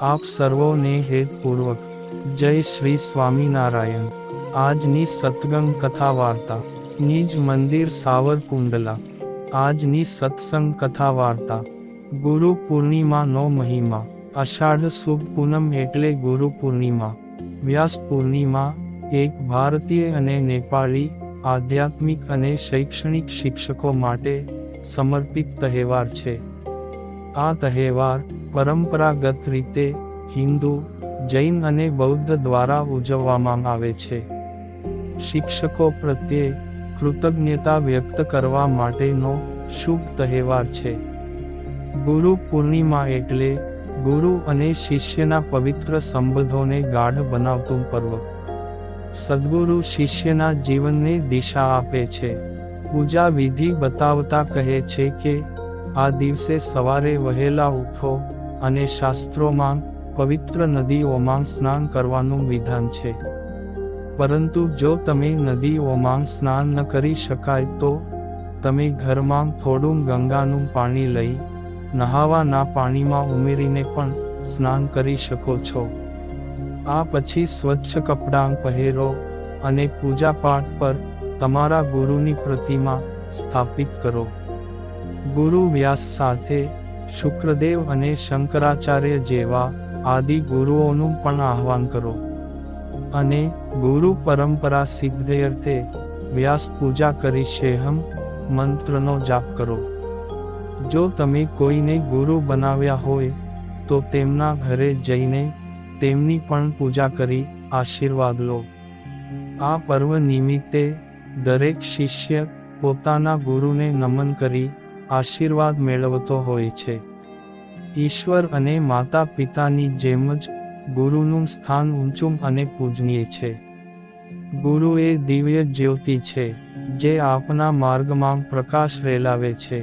આપ સર્વોને હેતપૂર્વક જય શ્રી સ્વામિનારાયણ। આજની સત્સંગ કથા વાર્તા નિજ મંદિર સાવરકુંડલા। આજની સત્સંગ કથા વાર્તા ગુરુ પૂર્ણિમાનો મહિમા। અષાઢ શુભ પૂનમ એટલે ગુરુ પૂર્ણિમા। વ્યાસ પૂર્ણિમા એક ભારતીય અને નેપાળી આધ્યાત્મિક અને શૈક્ષણિક શિક્ષકો માટે સમર્પિત તહેવાર છે। આ તહેવાર પરંપરાગત રીતે હિન્દુ, જૈન અને બૌદ્ધ દ્વારા ઉજવવામાં આવે છે। શિક્ષકો પ્રત્યે કૃતજ્ઞતા વ્યક્ત કરવા માટેનો શુભ તહેવાર છે। ગુરુ પૂર્ણિમા એટલે ગુરુ અને શિષ્યના પવિત્ર સંબંધોને ગાઢ બનાવતું પર્વ। સદ્ગુરુ શિષ્યના જીવનને દિશા આપે છે। પૂજા વિધિ બતાવતા કહે છે કે આ દિવસે સવારે વહેલા ઉઠો અને શાસ્ત્રોમાં પવિત્ર નદીઓમાં સ્નાન કરવાનું વિધાન છે। પરંતુ જો તમે નદીઓમાં સ્નાન ન કરી શકાય તો તમે ઘરમાં થોડું ગંગાનું પાણી લઈ નહાવાના પાણીમાં ઉમેરીને પણ સ્નાન કરી શકો છો। આ પછી સ્વચ્છ કપડાં પહેરો અને પૂજાપાઠ પર તમારા ગુરુની પ્રતિમા સ્થાપિત કરો। ગુરુ વ્યાસ સાથે શુક્રદેવ અને શંકરાચાર્ય જેવા આદિ ગુરુઓનું પણ આહ્વાન કરો અને ગુરુ પરંપરા સિદ્ધયર્થે વ્યાસ પૂજા કરી શેહમ મંત્રનો જાપ કરો। જો તમે કોઈને ગુરુ બનાવ્યા હોય તો તેમના ઘરે જઈને તેમની પણ પૂજા કરી આશીર્વાદ લો। આ પર્વ નિમિત્તે દરેક શિષ્ય પોતાના ગુરુને નમન કરી આશીર્વાદ મેળવતો હોય છે। ઈશ્વર અને માતા પિતાની જેમ જ ગુરુનું સ્થાન ઊંચું અને પૂજનીય છે। ગુરુ એ દિવ્ય જ્યોતિ છે જે આપના માર્ગમાં પ્રકાશ રેલાવે છે।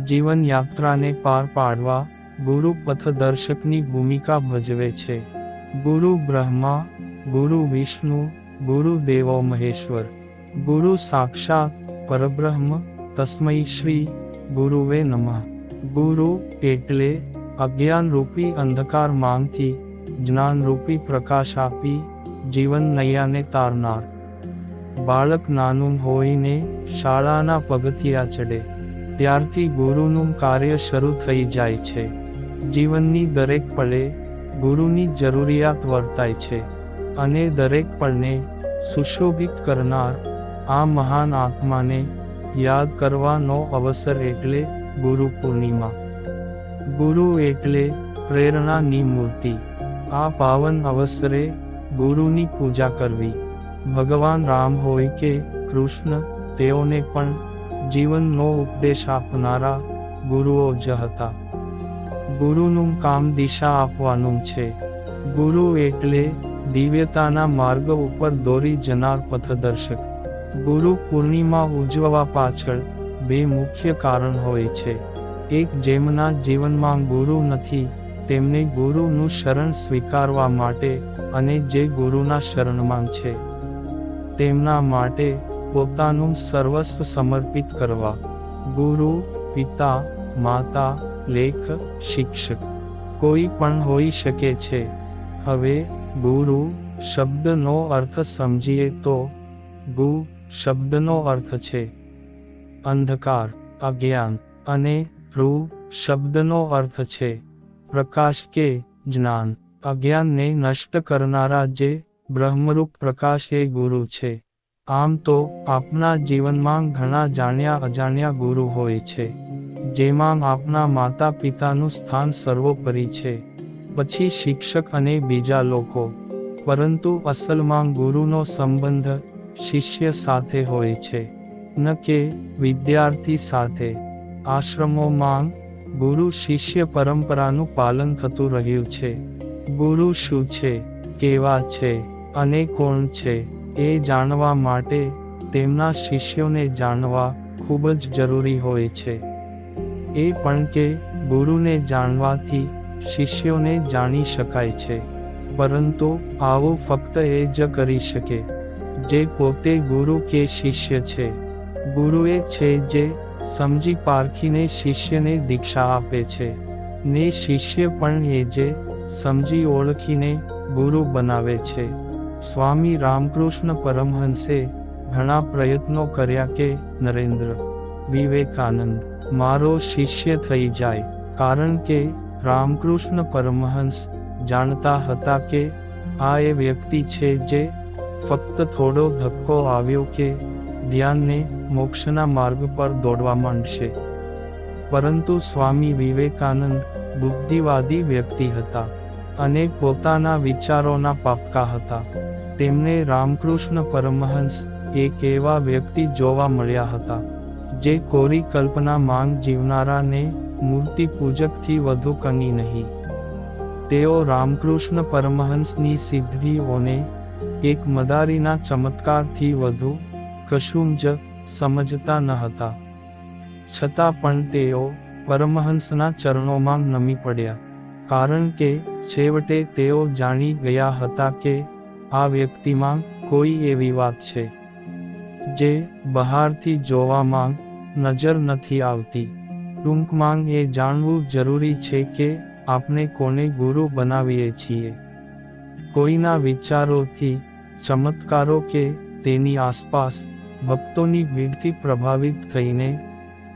જીવન યાત્રાને પાર પાડવા ગુરુ પથદર્શકની ભૂમિકા ભજવે છે। ગુરુ બ્રહ્મા, ગુરુ વિષ્ણુ, ગુરુ દેવો મહેશ્વર, ગુરુ સાક્ષાત પરબ્રહ્મ તસ્મૈ શ્રી ગુરુવે નમઃ। ગુરુ એટલે અજ્ઞાનરૂપી અંધકારમાંથી જ્ઞાનરૂપી પ્રકાશ આપી જીવન નૈયાને તારનાર। બાળક નાનું હોઈને શાળાના પગથિયા ચડે ત્યારથી ગુરુનું કાર્ય શરૂ થઈ જાય છે। જીવનની દરેક પળે ગુરુની જરૂરિયાત વર્તાય છે અને દરેક પળને સુશોભિત કરનાર આ મહાન આત્માને યાદ કરવાનો અવસર એટલે ગુરુ પૂર્ણિમા। ગુરુ એટલે પ્રેરણાની મૂર્તિ। આ પાવન અવસરે ગુરુની પૂજા કરવી। ભગવાન રામ હોય કે કૃષ્ણ, તેઓને પણ જીવનનો ઉપદેશ આપનારા ગુરુઓ જ હતા। ગુરુનું કામ દિશા આપવાનું છે। ગુરુ એટલે દિવ્યતાના માર્ગ ઉપર દોરી જનાર પથદર્શક। ગુરુ પૂર્ણિમા ઉજવવા પાછળ બે મુખ્ય કારણ હોય છે। એક, જેમના જીવનમાં ગુરુ નથી તેમને ગુરુનું શરણ સ્વીકારવા માટે અને જે ગુરુના શરણમાં છે તેમના માટે પોતાનું સર્વસ્વ સમર્પિત કરવા। ગુરુ પિતા, માતા, લેખ, શિક્ષક કોઈ પણ હોઈ શકે છે। હવે ગુરુ શબ્દનો અર્થ સમજીએ તો ગુ શબ્દનો અર્થ છે અંધકાર, અજ્ઞાન અને રૂ શબ્દનો અર્થ છે પ્રકાશ કે જ્ઞાન। અજ્ઞાનને નષ્ટ કરનારા જે બ્રહ્મરૂપ પ્રકાશ એ ગુરુ છે। આમ તો આપના જીવનમાં ઘણા જાણ્યા અજાણ્યા ગુરુ હોય છે જેમાં આપના માતા પિતાનું સ્થાન સર્વોપરી છે, પછી શિક્ષક અને બીજા લોકો, પરંતુ અસલમાં ગુરુનો સંબંધ શિષ્ય સાથે હોય છે ન કે વિદ્યાર્થી સાથે। આશ્રમોમાં ગુરુ શિષ્ય પરંપરાનું પાલન થતું રહ્યું છે। ગુરુ શું છે, કેવા છે અને કોણ છે એ જાણવા માટે તેમના શિષ્યોને જાણવા ખૂબ જ જરૂરી હોય છે। એ પણ કે ગુરુને જાણવાથી શિષ્યોને જાણી શકાય છે, પરંતુ આવું ફક્ત એ જ કરી શકે જે પોતે ગુરુ કે શિષ્ય છે। ગુરુ એ છે જે સમજી પારખીને શિષ્યને દીક્ષા આપે છે ને શિષ્ય પણ એ જે સમજી ઓળખીને ગુરુ બનાવે છે. સ્વામી રામકૃષ્ણ પરમહંસે ઘણા પ્રયત્નો કર્યા કે નરેન્દ્ર વિવેકાનંદ મારો શિષ્ય થઈ જાય, કારણ કે રામકૃષ્ણ પરમહંસ જાણતા હતા કે આ એ વ્યક્તિ છે જે ફક્ત થોડો ધક્કો આવ્યો કે ધ્યાનને મોક્ષના માર્ગ પર દોડવા માંડશે. પરંતુ સ્વામી વિવેકાનંદ બુદ્ધિવાદી વ્યક્તિ હતા અને પોતાના વિચારોના પાક્કા હતા. તેમને રામકૃષ્ણ પરમહંસ એક એવા વ્યક્તિ જોવા મળ્યા હતા જે કોરી કલ્પના માંગ જીવનારાને મૂર્તિ પૂજકથી વધુ કંઈ નહીં. તેઓ રામકૃષ્ણ પરમહંસની સિદ્ધિઓને એક મદારીના ચમત્કારથી વધુ કશું જ સમજતા ન હતા. છતાં પણ તેઓ પરમહંસના ચરણોમાં નમી પડ્યા, કારણ કે છેવટે તેઓ જાણી ગયા હતા કે આ વ્યક્તિમાં કોઈ એવી વાત છે જે બહારથી જોવામાં નજર નથી આવતી. ટૂંકમાં એ જાણવું જરૂરી છે કે આપણે કોને ગુરુ બનાવીએ છીએ. કોઈના વિચારોથી, ચમત્કારો કે તેની આસપાસ ભક્તોની ભીડથી પ્રભાવિત થઈને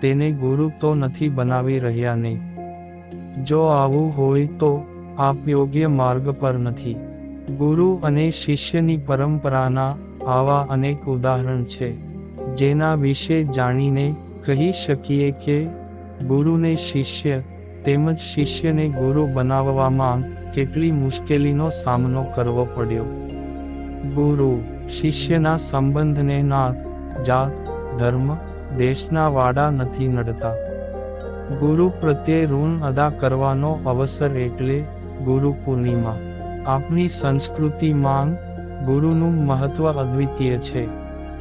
તેને ગુરુ તો નથી બનાવી રહ્યા ને? જો આવું હોય તો આપ યોગ્ય માર્ગ પર નથી. ગુરુ અને શિષ્યની પરંપરાના આવા અનેક ઉદાહરણ છે જેના વિશે જાણીને કહી શકીએ કે ગુરુને શિષ્ય તેમજ શિષ્યને ગુરુ બનાવવામાં કેટલી મુશ્કેલીનો સામનો કરવો પડ્યો. ગુરુ શિષ્યના સંબંધને નાત, જાત, ધર્મ, દેશના વાડા નથી નડતા. ગુરુ પ્રત્યે ઋણ અદા કરવાનો અવસર એટલે ગુરુ પૂર્ણિમા. આપણી સંસ્કૃતિમાં ગુરુનું મહત્વ અદ્વિતીય છે.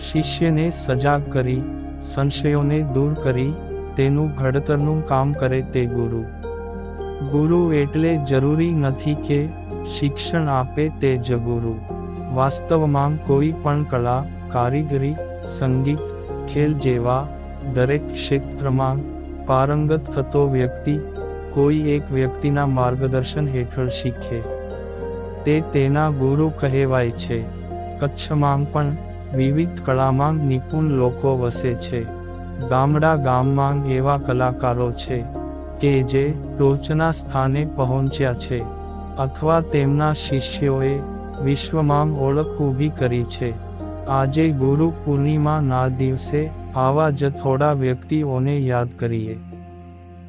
શિષ્યને સજાગ કરી, સંશયોને દૂર કરી તેનું ઘડતરનું કામ કરે તે ગુરુ. ગુરુ એટલે જરૂરી નથી કે શિક્ષણ આપે તે જ ગુરુ. વાસ્તવમાં કોઈ પણ કળા, કારીગરી, સંગીત, ખેલ જેવા દરેક ક્ષેત્રમાં પારંગત થતો વ્યક્તિ કોઈ એક વ્યક્તિના માર્ગદર્શન હેઠળ શીખે તે તેના ગુરુ કહેવાય છે. કચ્છમાં પણ વિવિધ કળામાં નિપુણ લોકો વસે છે. ગામડા ગામમાં એવા કલાકારો છે કે જે ટોચના સ્થાને પહોંચ્યા છે અથવા તેમના શિષ્યોએ વિશ્વમાં ઓળખ ઊભી કરી છે. આજે ગુરુ પૂર્ણિમાના દિવસે આવા જ થોડા વ્યક્તિઓને યાદ કરીએ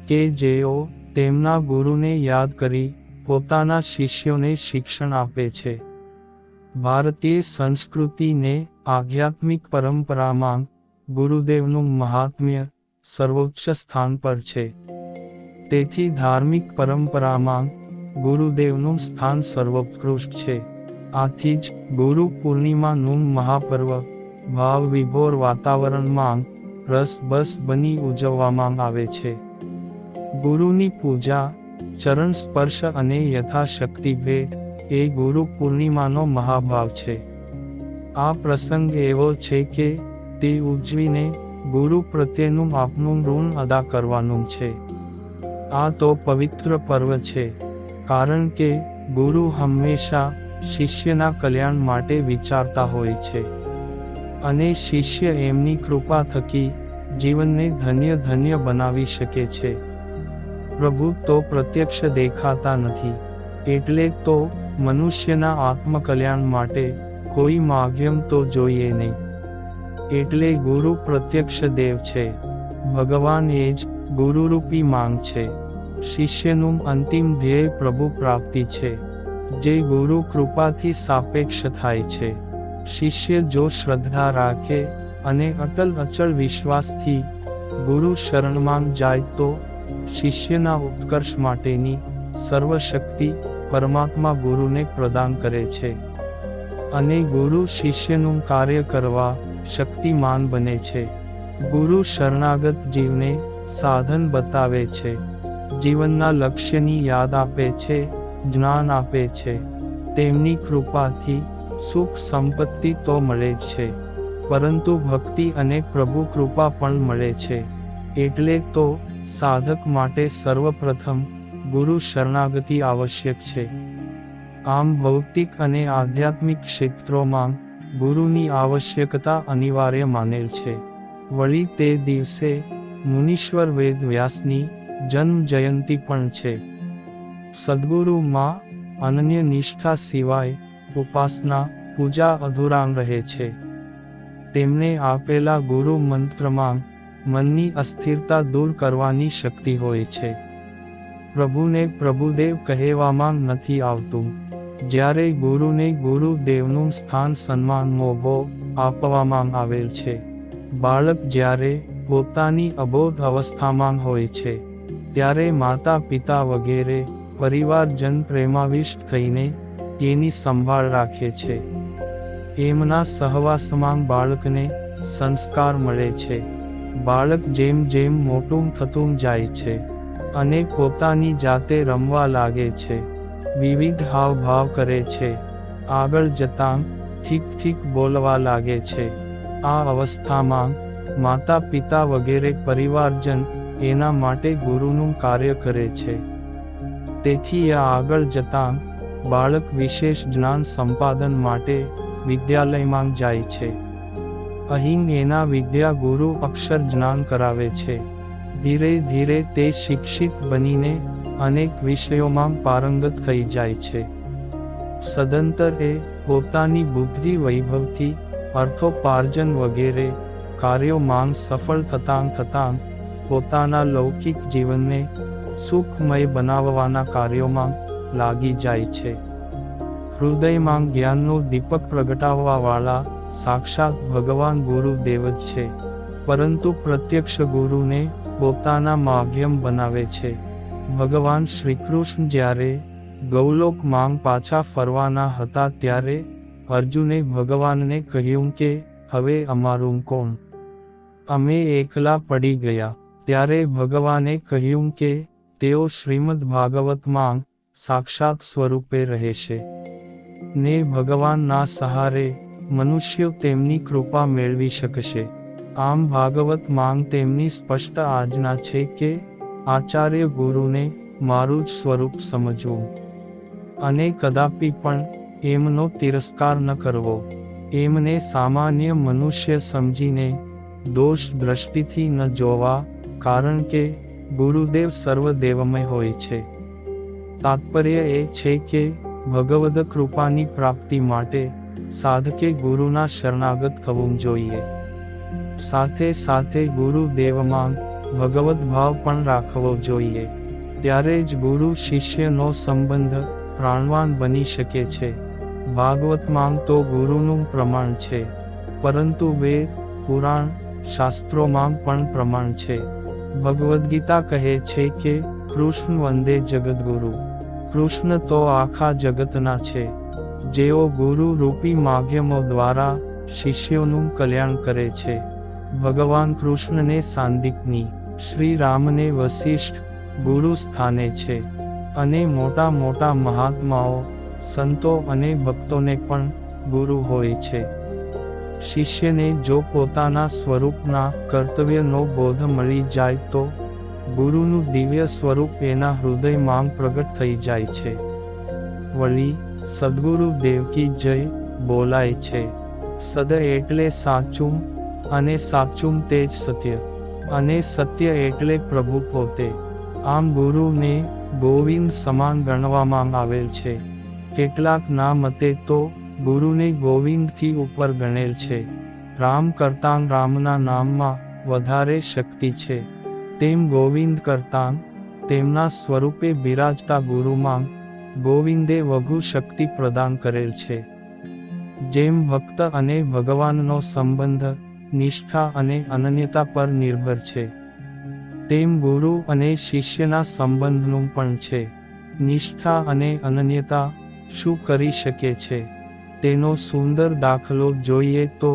કે જેઓ તેમના ગુરુને યાદ કરી પોતાના શિષ્યોને શિક્ષણ આપે છે. ભારતીય સંસ્કૃતિને આધ્યાત્મિક પરંપરામાં ગુરુદેવનું મહાત્મ્ય સર્વોચ્ચ સ્થાન પર છે. તેથી ધાર્મિક પરંપરામાં ગુરુદેવનું સ્થાન સર્વોત્કૃષ્ટ છે. આથી જ ગુરુ પૂર્ણિમાનું મહાપર્વ ભાવ વિભોર વાતાવરણમાં રસબસ બની ઉજવવામાં આવે છે. ગુરુની પૂજા, ચરણ સ્પર્શ અને યથાશક્તિ ભેટ એ ગુરુ પૂર્ણિમાનો મહાભાવ છે. આ પ્રસંગ એવો છે કે તે ઉજવીને ગુરુ પ્રત્યેનું આપનું ઋણ અદા કરવાનું છે. આ તો પવિત્ર પર્વ છે, કારણ કે ગુરુ હંમેશા શિષ્યના કલ્યાણ માટે વિચારતા હોય છે અને શિષ્ય એમની કૃપા થકી જીવનને ધન્ય ધન્ય બનાવી શકે છે. પ્રભુ તો પ્રત્યક્ષ દેખાતા નથી, એટલે તો મનુષ્યના આત્મકલ્યાણ માટે કોઈ માધ્યમ તો જોઈએ નહીં. એટલે ગુરુ પ્રત્યક્ષ દેવ છે. ભગવાન એ જ ગુરુરૂપી માંગ છે. શિષ્યનું અંતિમ ધ્યેય પ્રભુ પ્રાપ્તિ છે, જે ગુરુ કૃપાથી સાપેક્ષ થાય છે. શિષ્ય જો શ્રદ્ધા રાખે અને અચળ વિશ્વાસથી ગુરુ શરણમાં જાય તો શિષ્યના ઉત્કર્ષ માટેની સર્વશક્તિ પરમાત્મા ગુરુને પ્રદાન કરે છે અને ગુરુ શિષ્યનું કાર્ય કરવા શક્તિમાન બને છે. ગુરુ શરણાગત જીવને સાધન બતાવે છે, જીવનના લક્ષ્યની યાદ આપે છે, જ્ઞાન આપે છે. તેમની કૃપાથી સુખ સંપત્તિ તો મળે જ છે, પરંતુ ભક્તિ અને પ્રભુ કૃપા પણ મળે છે. એટલે તો સાધક માટે સર્વપ્રથમ ગુરુ શરણાગતિ આવશ્યક છે. આમ ભૌતિક અને આધ્યાત્મિક ક્ષેત્રોમાં ગુરુની આવશ્યકતા અનિવાર્ય માનેલ છે. વળી તે દિવસે મુનીશ્વર વેદ વ્યાસની જન્મ જયંતિ પણ છે. સદ્ગુરુમાં અનન્ય નિષ્ઠા સિવાય ઉપાસના પૂજા અધૂરાં રહે છે. તેમને આપેલા ગુરુ મંત્રમાં મનની અસ્થિરતા દૂર કરવાની શક્તિ હોય છે. પ્રભુને પ્રભુદેવ કહેવામાં નથી આવતું. જ્યારે ગુરુને ગુરુદેવનું સ્થાન સન્માન મોભો આપવામાં આવેલ છે. બાળક જ્યારે પોતાની અબોધ અવસ્થામાં હોય છે ત્યારે માતા પિતા વગેરે પરિવારજન પ્રેમાવિષ્ટ થઈને એની સંભાળ રાખે છે. એમના સહવાસમાં બાળકને સંસ્કાર મળે છે. બાળક જેમ જેમ મોટું થતું જાય છે અને પોતાની જાતે રમવા લાગે છે, વિવિધ હાવભાવ કરે છે, આગળ જતાં ઠીક ઠીક બોલવા લાગે છે. આ અવસ્થામાં માતા પિતા વગેરે પરિવારજન એના માટે ગુરુનું કાર્ય કરે છે. તેથી આ આગળ જતાં બાળક વિશેષ જ્ઞાન સંપાદન માટે વિદ્યાલયમાં જાય છે. અહીં એના વિદ્યા ગુરુ અક્ષર જ્ઞાન કરાવે છે. ધીરે ધીરે તે શિક્ષિત બનીને અનેક વિષયોમાં પારંગત થઈ જાય છે. સદંતર એ પોતાની બુદ્ધિ વૈભવથી અર્થોપાર્જન વગેરે કાર્યોમાં સફળ થતાં પોતાના લૌકિક જીવનને સુખમય બનાવવાના કાર્યોમાં લાગી જાય છે. હૃદયમાં જ્ઞાનનો દીપક પ્રગટાવવાવાળા સાક્ષાત ભગવાન ગુરુદેવ જ છે, પરંતુ પ્રત્યક્ષ ગુરુને પોતાના માધ્યમ બનાવે છે. ભગવાન શ્રીકૃષ્ણ જ્યારે ગૌલોકમાં પાછા ફરવાના હતા ત્યારે અર્જુને ભગવાનને કહ્યું કે હવે અમારું કોણ? અમે એકલા પડી ગયા. ત્યારે ભગવાને કહ્યું કે તેઓ શ્રીમદ્ ભાગવતમાં સાક્ષાત સ્વરૂપે રહેશે ને ભગવાનના સહારે મનુષ્યો તેમની કૃપા મેળવી શકશે. આમ ભાગવતમાં તેમની સ્પષ્ટ આજ્ઞા છે કે આચાર્ય ગુરુને મારું જ સ્વરૂપ સમજવું અને કદાપી પણ એમનો તિરસ્કાર ન કરવો. એમને સામાન્ય મનુષ્ય સમજીને દોષ દ્રષ્ટિથી ન જોવા, કારણ કે ગુરુદેવ સર્વદેવમય હોય છે. તાત્પર્ય એ છે કે ભગવદ કૃપાની પ્રાપ્તિ માટે સાધકે ગુરુના શરણાગત થવું જોઈએ. સાથે સાથે ગુરુદેવમાં ભગવદ ભાવ પણ રાખવો જોઈએ. ત્યારે જ ગુરુ શિષ્યનો સંબંધ પ્રાણવાન બની શકે છે. ભાગવતમાં તો ગુરુનું પ્રમાણ છે, પરંતુ વેદ, પુરાણ, શાસ્ત્રોમાં પણ પ્રમાણ છે. ભગવદ્ ગીતા કહે છે કે કૃષ્ણ વંદે જગદગુરુ. કૃષ્ણ તો આખા જગતના છે, જેઓ ગુરુ રૂપી માધ્યમો દ્વારા શિષ્યોનું કલ્યાણ કરે છે. ભગવાન કૃષ્ણને સાંદીપની, શ્રી રામને વશિષ્ઠ ગુરુ સ્થાને છે, અને મોટા મોટા મહાત્માઓ, સંતો અને ભક્તોને પણ ગુરુ હોય છે. શિષ્યને જો પોતાના સ્વરૂપના કર્તવ્યનો બોધ મળી જાય તો ગુરુનું દિવ્ય સ્વરૂપ એના હૃદયમાં પ્રગટ થઈ જાય છે. વળી સદ્ગુરુ દેવકી જય બોલાય છે. સદ એટલે સાચું, અને સાચું તે જ સત્ય, અને સત્ય એટલે પ્રભુ પોતે. આમ ગુરુને ગોવિંદ સમાન ગણવામાં આવેલ છે. કેટલાક ના મતે તો ગુરુને ગોવિંદથી ઉપર ગણેલ છે. રામ કરતાં રામના નામમાં વધારે શક્તિ છે, તેમ ગોવિંદ કરતાં તેમના સ્વરૂપે બિરાજતા ગુરુમાં ગોવિંદે વધુ શક્તિ પ્રદાન કરેલ છે. જેમ ભક્ત અને ભગવાનનો સંબંધ નિષ્ઠા અને અનન્યતા પર નિર્ભર છે, તેમ ગુરુ અને શિષ્યના સંબંધનું પણ છે. નિષ્ઠા અને અનન્યતા શું કરી શકે છે તેનો સુંદર દાખલો જોઈએ તો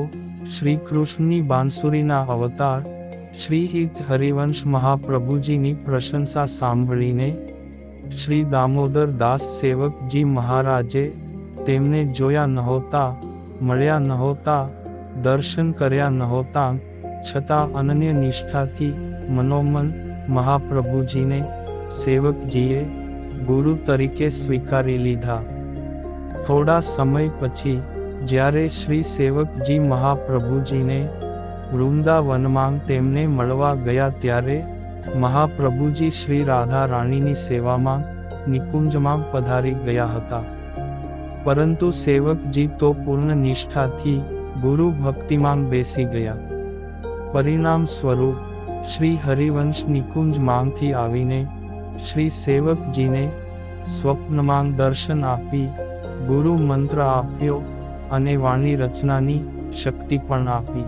શ્રી કૃષ્ણની બાંસુરીના અવતાર શ્રી હરિવંશ મહાપ્રભુજીની પ્રશંસા સાંભળીને શ્રી દામોદર દાસ સેવકજી મહારાજે તેમને જોયા નહોતા, મળ્યા નહોતા, દર્શન કર્યા નહોતા, છતાં અનન્ય નિષ્ઠાથી મનોમન મહાપ્રભુજીને સેવકજીએ ગુરુ તરીકે સ્વીકારી લીધા. થોડા સમય પછી જ્યારે શ્રી સેવકજી મહાપ્રભુજીને વૃંદાવનમાં તેમને મળવા ગયા ત્યારે મહાપ્રભુજી શ્રી રાધા રાણીની સેવામાં નિકુંજમાં પધારી ગયા હતા. પરંતુ સેવકજી તો પૂર્ણ નિષ્ઠાથી ગુરુ ભક્તિમાં બેસી ગયા. પરિણામ સ્વરૂપ શ્રી હરિવંશ નિકુંજ માંગથી આવીને શ્રી સેવકજીને સ્વપ્નમાં દર્શન આપી ગુરુ મંત્ર આપ્યો અને વાણી રચનાની શક્તિ પણ આપી,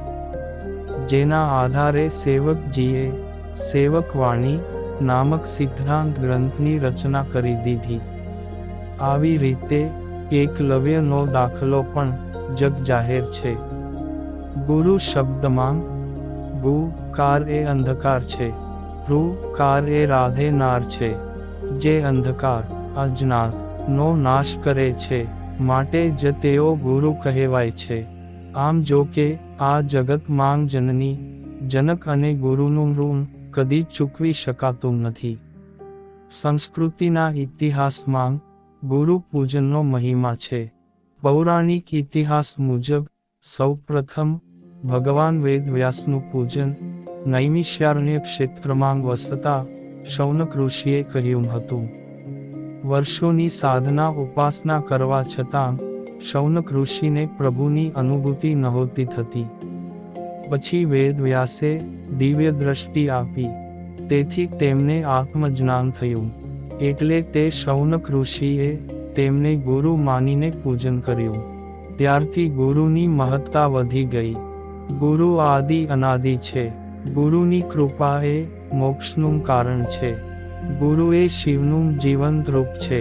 જેના આધારે સેવકજીએ સેવકવાણી નામક સિદ્ધાંત ગ્રંથની રચના કરી દીધી. આવી રીતે એકલવ્યનો દાખલો પણ જગજાહેર છે. ગુરુ શબ્દમાં ગુ કાર એ અંધકાર છે, ઋ કાર એ રાધેનાર છે, જે અંધકાર અજ્ઞાત નો નાશ કરે છે, માટે જ તેઓ ગુરુ કહેવાય છે. આમ જો કે આ જગતમાં જનની જનક અને ગુરુનું ઋણ કદી ચૂકવી શકાતું નથી. સંસ્કૃતિના ઇતિહાસમાં ગુરુ પૂજનનો મહિમા છે. પૌરાણિક ઇતિહાસ મુજબ સૌપ્રથમ ભગવાન વેદવ્યાસનું પૂજન નૈમિષારણ્ય ક્ષેત્રમાં વસતા શૌનક ઋષિએ કર્યું હતું. વર્ષોની સાધના ઉપાસના કરવા છતાં શૌનક ઋષિને પ્રભુની અનુભૂતિ નહોતી થતી. પછી વેદવ્યાસે દિવ્ય દ્રષ્ટિ આપી, તેથી તેમને આત્મજ્ઞાન થયું. એટલે તે શૌનક ઋષિએ તેમને ગુરુ માનીને પૂજન કર્યું. ત્યારથી ગુરુની મહત્તા વધી ગઈ. ગુરુ આદિ અનાદિ છે. ગુરુની કૃપા એ મોક્ષનું કારણ છે. ગુરુ એ શિવનું જીવંત રૂપ છે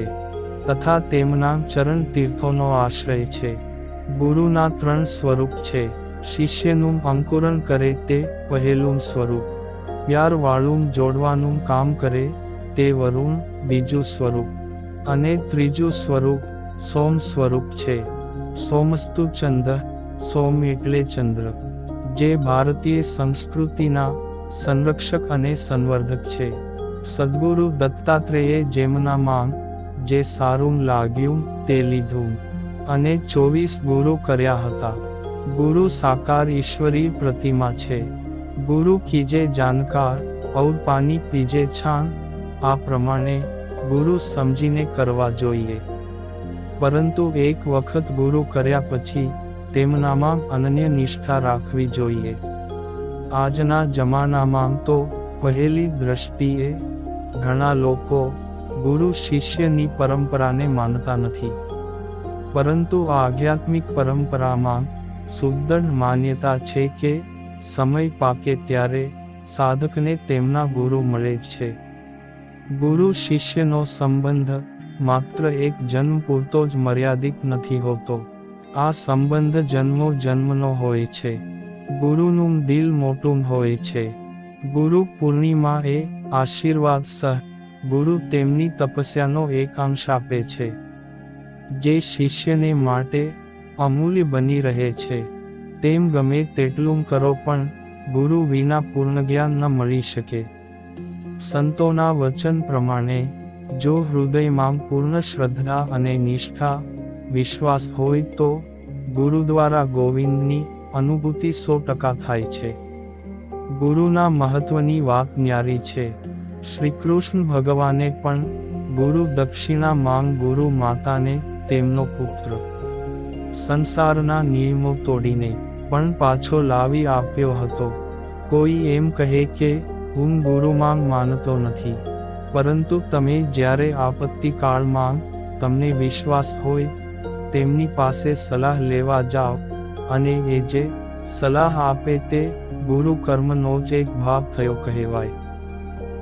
તથા તેમના ચરણ તીર્થોનો આશ્રય છે. ગુરુના 3 સ્વરૂપ છે. શિષ્યનું અંકુરણ કરે તે પહેલું સ્વરૂપ, પ્યારવાળું જોડવાનું કામ કરે તે વરુણ બીજું સ્વરૂપ, અને ત્રીજું સ્વરૂપ સોમ સ્વરૂપ છે. સોમસ્તુ ચંદ, સોમ એટલે ચંદ્ર, જે ભારતીય સંસ્કૃતિના સંરક્ષક અને સંવર્ધક છે. સદ્ગુરુ દત્તાત્રેયે જેમનામાં જે સારું લાગ્યું તે લીધું અને 24 ગુરુ કર્યા હતા. ગુરુ સાકાર ઈશ્વરી પ્રતિમા છે. ગુરુ કીજે જાનકાર ઔર પાણી પીજે છાન. આ પ્રમાણે ગુરુ સમજીને કરવા જોઈએ. પરંતુ એક વખત ગુરુ કર્યા પછી તેમનામાં અનન્ય નિષ્ઠા રાખવી જોઈએ. આજના જમાનામાં તો પહેલી દ્રષ્ટિએ ઘણા લોકો ગુરુ શિષ્યની પરંપરાને માનતા નથી, પરંતુ આધ્યાત્મિક પરંપરામાં સુદૃઢ માન્યતા છે કે સમય પાકે ત્યારે સાધકને તેમના ગુરુ મળે છે. ગુરુ શિષ્યનો સંબંધ માત્ર એક જન્મ પૂરતો જ મર્યાદિત નથી હોતો. આ સંબંધ જન્મો જન્મનો હોય છે. ગુરુનું દિલ મોટું હોય છે. ગુરુ પૂર્ણિમા એ આશીર્વાદ સહ ગુરુ તેમની તપસ્યાનો એક અંશ આપે છે, જે શિષ્યને માટે અમૂલ્ય બની રહે છે. તેમ ગમે તેટલું કરો પણ ગુરુ વિના પૂર્ણ જ્ઞાન ન મળી શકે. સંતોના વચન પ્રમાણે જો હૃદયમાં પૂર્ણ શ્રદ્ધા અને નિષ્ઠા વિશ્વાસ હોય તો ગુરુ દ્વારા ગોવિંદની અનુભૂતિ 100% થાય છે. ગુરુના મહત્વની વાત ન્યારી છે. શ્રી કૃષ્ણ ભગવાને પણ ગુરુ દક્ષિણા માંગ ગુરુ માતાને તેમનો પુત્ર સંસારના નિયમો તોડીને પણ પાછો લાવી આપ્યો હતો. કોઈ એમ કહે કે હું ગુરુમાં માનતો નથી, પરંતુ તમે જ્યારે આપત્તિકાળમાં તમને વિશ્વાસ હોય તેમની પાસે સલાહ લેવા જાઓ અને એ જે સલાહ આપે તે ગુરુ કર્મનો જ એક ભાગ થયો કહેવાય.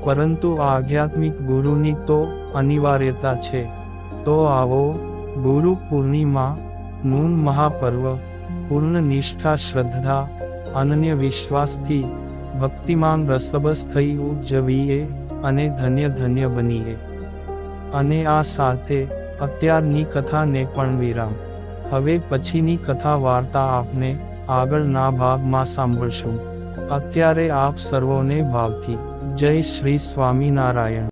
પરંતુ આધ્યાત્મિક ગુરુની તો અનિવાર્યતા છે. તો આવો ગુરુ પૂર્ણિમા નું મહાપર્વ પૂર્ણ નિષ્ઠા શ્રદ્ધા અનન્ય વિશ્વાસથી ભક્તિમાં રસબસ થઈ ઉજવીએ અને ધન્ય ધન્ય બનીએ. અને આ સાથે અત્યારની કથાને પણ વિરામ. હવે પછીની કથા વાર્તા આપને આગળના ભાગમાં સાંભળશું. અત્યારે આપ સર્વોને ભાવથી જય શ્રી સ્વામિનારાયણ.